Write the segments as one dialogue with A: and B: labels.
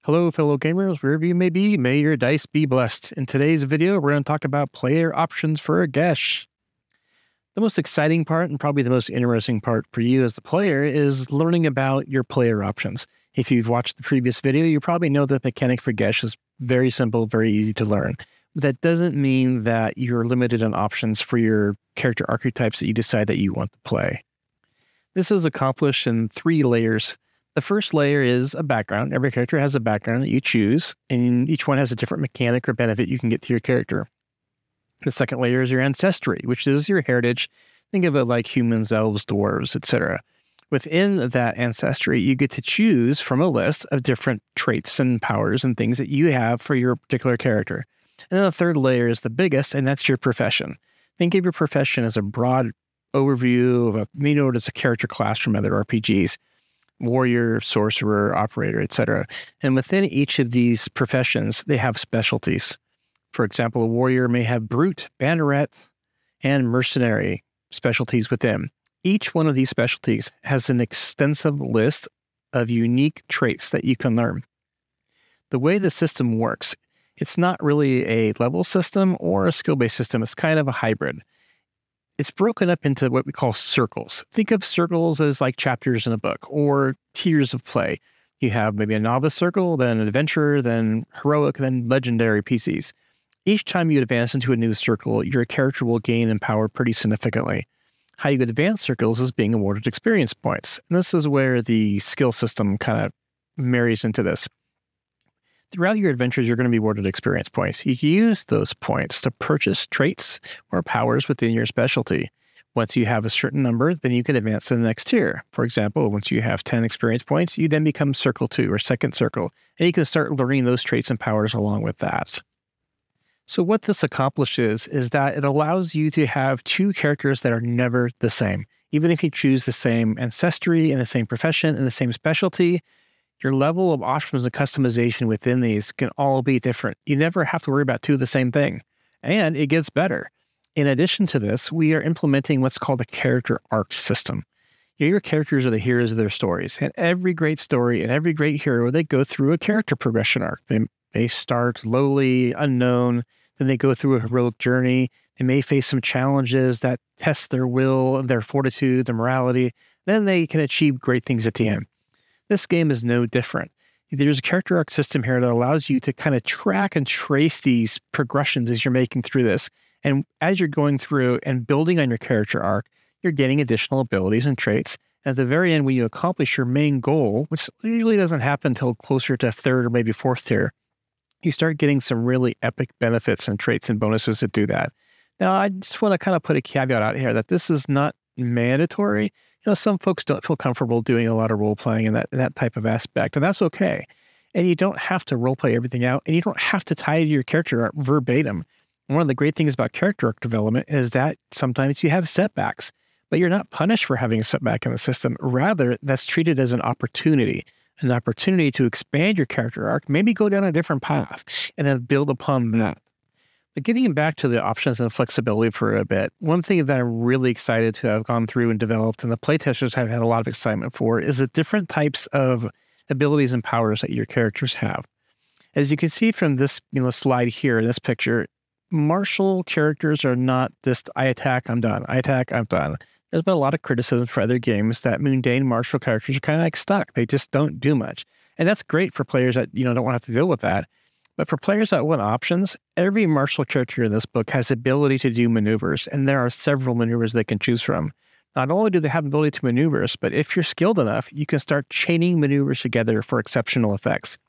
A: Hello, fellow gamers, wherever you may be, may your dice be blessed. In today's video, we're going to talk about player options for a GEAS. The most exciting part, and probably the most interesting part for you as the player, is learning about your player options. If you've watched the previous video, you probably know that the mechanic for GEAS is very simple, very easy to learn. But that doesn't mean that you're limited on options for your character archetypes that you decide that you want to play. This is accomplished in 3 layers. The first layer is a background. Every character has a background that you choose, and each one has a different mechanic or benefit you can get to your character. The second layer is your ancestry, which is your heritage. Think of it like humans, elves, dwarves, etc. Within that ancestry, you get to choose from a list of different traits and powers and things that you have for your particular character. And then the third layer is the biggest, and that's your profession. Think of your profession as a broad overview of as a character class from other RPGs. Warrior, sorcerer, operator, etc. And within each of these professions, they have specialties. For example, a warrior may have brute, banneret, and mercenary specialties within. Each one of these specialties has an extensive list of unique traits that you can learn. The way the system works, it's not really a level system or a skill-based system. It's kind of a hybrid. It's broken up into what we call circles. Think of circles as like chapters in a book or tiers of play. You have maybe a novice circle, then an adventurer, then heroic, then legendary PCs. Each time you advance into a new circle, your character will gain in power pretty significantly. How you advance circles is being awarded experience points. And this is where the skill system kind of marries into this. Throughout your adventures, you're going to be awarded experience points. You use those points to purchase traits or powers within your specialty. Once you have a certain number, then you can advance to the next tier. For example, once you have 10 experience points, you then become Circle 2 or second circle, and you can start learning those traits and powers along with that. So what this accomplishes is that it allows you to have 2 characters that are never the same. Even if you choose the same ancestry and the same profession and the same specialty, your level of options and customization within these can all be different. You never have to worry about 2 of the same thing. And it gets better. In addition to this, we are implementing what's called a character arc system. Your characters are the heroes of their stories. And every great story and every great hero, they go through a character progression arc. They start lowly, unknown, then they go through a heroic journey. They may face some challenges that test their will, their fortitude, their morality. Then they can achieve great things at the end. This game is no different. There's a character arc system here that allows you to kind of track and trace these progressions as you're making through this. And as you're going through and building on your character arc, you're getting additional abilities and traits. And at the very end, when you accomplish your main goal, which usually doesn't happen until closer to 3rd or maybe 4th tier, you start getting some really epic benefits and traits and bonuses that do that. Now, I just want to kind of put a caveat out here that this is not mandatory. Some folks don't feel comfortable doing a lot of role-playing in that type of aspect, and that's okay. And you don't have to role-play everything out, and you don't have to tie to your character arc verbatim. One of the great things about character arc development is that sometimes you have setbacks, but you're not punished for having a setback in the system. Rather, that's treated as an opportunity to expand your character arc, maybe go down a different path, and then build upon that. But getting back to the options and flexibility for a bit, one thing that I'm really excited to have gone through and developed, and the playtesters have had a lot of excitement for, is the different types of abilities and powers that your characters have. As you can see from this slide here in this picture, martial characters are not just, I attack, I'm done. I attack, I'm done. There's been a lot of criticism for other games that mundane martial characters are kind of like stuck. They just don't do much. And that's great for players that don't want to have to deal with that. But for players that want options, every martial character in this book has the ability to do maneuvers, and there are several maneuvers they can choose from. Not only do they have the ability to maneuvers, but if you're skilled enough, you can start chaining maneuvers together for exceptional effects.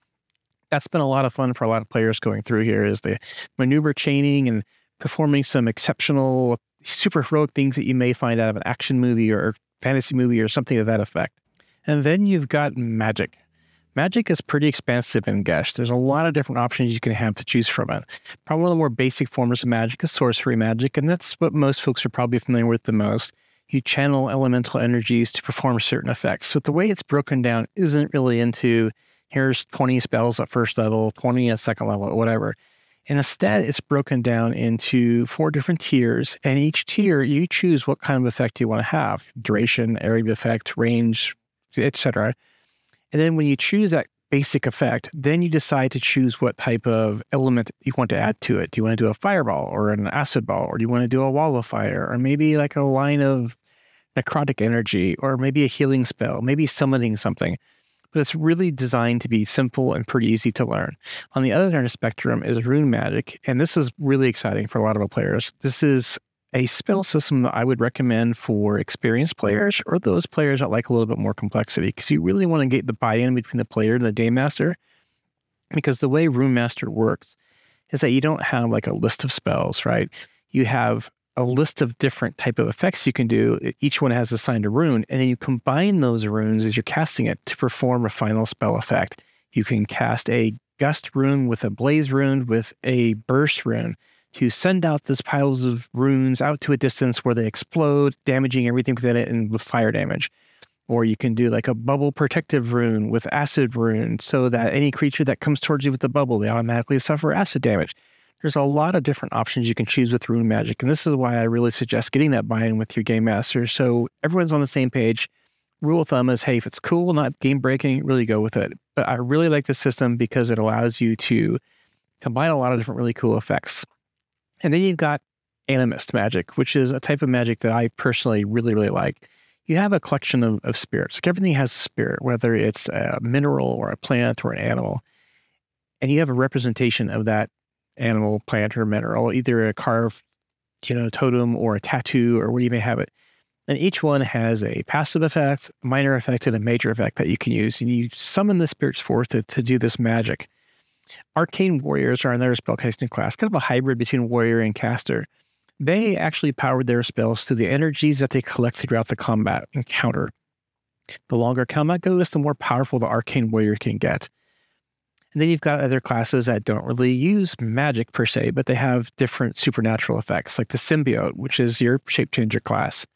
A: That's been a lot of fun for a lot of players going through here, is the maneuver chaining and performing some exceptional, super heroic things that you may find out of an action movie or fantasy movie or something to that effect. And then you've got magic. Magic is pretty expansive in GEAS. There's a lot of different options you can have to choose from it. Probably one of the more basic forms of magic is sorcery magic, and that's what most folks are probably familiar with the most. You channel elemental energies to perform certain effects. So the way it's broken down isn't really into, here's 20 spells at 1st level, 20 at 2nd level, or whatever. And instead, it's broken down into 4 different tiers, and each tier, you choose what kind of effect you want to have. Duration, area of effect, range, etc. And then when you choose that basic effect. Then you decide to choose what type of element you want to add to it. Do you want to do a fireball or an acid ball, or do you want to do a wall of fire, or maybe like a line of necrotic energy, or maybe a healing spell, maybe summoning something. But it's really designed to be simple and pretty easy to learn. On the other end of the spectrum is rune magic, and this is really exciting for a lot of our players. This is a spell system that I would recommend for experienced players or those players that like a little bit more complexity, because you really want to get the buy-in between the player and the game master. Because the way Rune Master works is that you don't have like a list of spells, right? You have a list of different type of effects you can do. Each one has assigned a rune, and then you combine those runes as you're casting it to perform a final spell effect. You can cast a gust rune with a blaze rune with a burst rune to send out these piles of runes out to a distance where they explode, damaging everything within it and with fire damage. Or you can do like a bubble protective rune with acid rune so that any creature that comes towards you with the bubble, they automatically suffer acid damage. There's a lot of different options you can choose with rune magic, and this is why I really suggest getting that buy-in with your game master so everyone's on the same page. Rule of thumb is, hey, if it's cool, not game-breaking, really go with it. But I really like this system because it allows you to combine a lot of different really cool effects. And then you've got animist magic, which is a type of magic that I personally really, really like. You have a collection of spirits. Like everything has a spirit, whether it's a mineral or a plant or an animal. And you have a representation of that animal, plant, or mineral, either a carved, totem or a tattoo or where you may have it. And each one has a passive effect, minor effect, and a major effect that you can use. And you summon the spirits forth to do this magic. Arcane warriors are another spellcasting class, kind of a hybrid between warrior and caster. They actually power their spells through the energies that they collect throughout the combat encounter. The longer combat goes, the more powerful the arcane warrior can get. And then you've got other classes that don't really use magic per se, but they have different supernatural effects, like the symbiote, which is your shape changer class.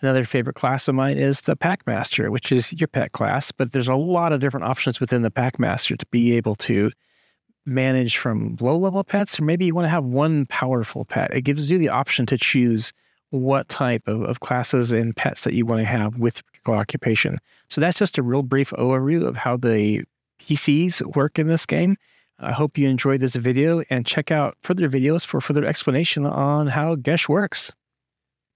A: Another favorite class of mine is the Packmaster, which is your pet class, but there's a lot of different options within the Packmaster to be able to manage from low-level pets, or maybe you want to have one powerful pet. It gives you the option to choose what type of classes and pets that you want to have with a particular occupation. So that's just a real brief overview of how the PCs work in this game. I hope you enjoyed this video, and check out further videos for further explanation on how GEAS works.